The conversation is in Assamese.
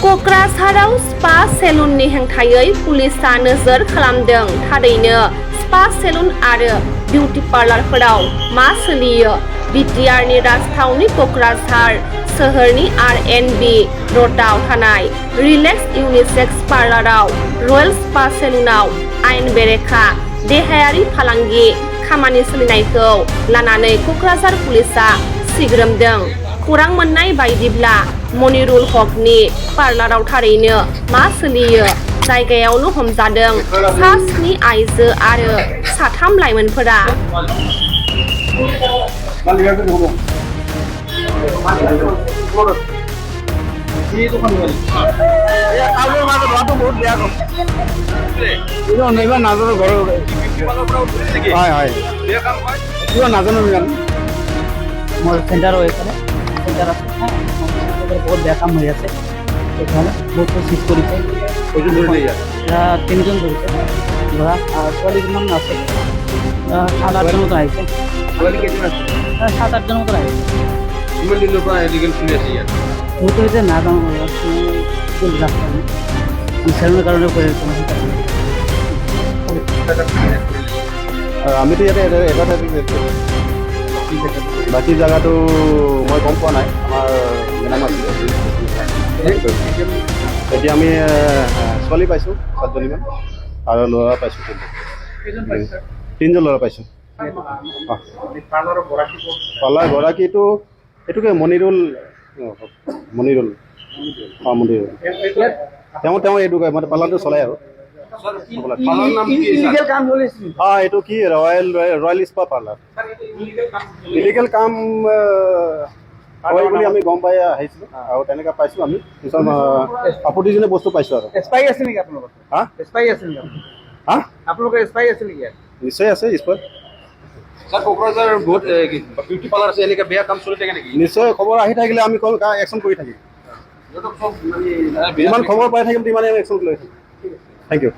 क'क्राझाराव स्पा सेलुननि हेंथायै पुलिसआ नोजोर खालामदों। थारैनो स्पा सेलुन आरो बिउटि पार्लारफोराव मा सोलियो? बिटिआरनि राजथावनि क'क्राझार सोहोरनि आर.एन.बी. र'डआव थानाय रिलेक्स इउनिसेक्स पार्लाराव रयेल स्पा सेलुनाव आयेन बेरेखा देहायारि फालांगि खामानि सोलिनायखौ लानानै क'क्राझार पुलिसआ सिग्रोमदों। खौरां मोन्नाय बायदिब्ला मनिरुल हकनि पार्लाराव थारैनो मा सोलियो? जायगायावनो हमजादों सा 7 आइजो आरो 3 लाइमोनफोरा। सेंटर सेंटर बहुत बेया काम হৈ আছে এখানে বহুত সিজ কৰিছে তিনিজন ধৰিছে ল'ৰা ছোৱালী কিমান আছে 7-8জন মতো আহিছে 7-8জন মতো আহিছে কিমান দিনৰ পৰা ইলিগেল খুলি আছে ইয়াত মইতো এতিয়া নাজানো বিচাৰণৰ কাৰণে কৈ আছোঁ আমিতো ইয়াতে এটা বাকী জায়গাটো মই গম পোৱা নাই আমাৰ মেডাম আছিলে এতিয়া আমি ছোৱালী পাইছোঁ 7জনীমান আৰু ল'ৰা পাইছোঁ 3জন ল'ৰা পাইছোঁ পাৰ্লাৰ গৰাকীটো এইটোকে মনিৰুল মনিৰুল তেওঁ এইটো কয় মানে পাৰ্লাৰটো চলাই আৰু এইটো কি ৰয়েল স্পা পাৰ্লাৰ ইলিগেল কাম হয় বুলি আমি গম পাই আহিছিলোঁ আৰু তেনেকৈ পাইছোঁ আমি কিছুমান আপত্তিজনক বস্তু পাইছোঁ আৰু স্পাই আছে নেকি আপোনালোকৰ হা স্পাই আছে নেকি হা আপোনালোকৰ স্পাই আছে নেকি নিশ্চয় আছে স্পা স্যাৰ কোকৰাঝাৰ বহুত বিউটি পাৰ্লাৰ আছে এনেকৈ বেয়া কাম চলি থাকে নেকি নিশ্চয় খবৰ আহি থাকিলে আমি একশ্যন কৰি থাকিম যিমান খবৰ পাই থাকিম তিমানে আমি একশ্যন লৈ থাকিম থেংক ইউ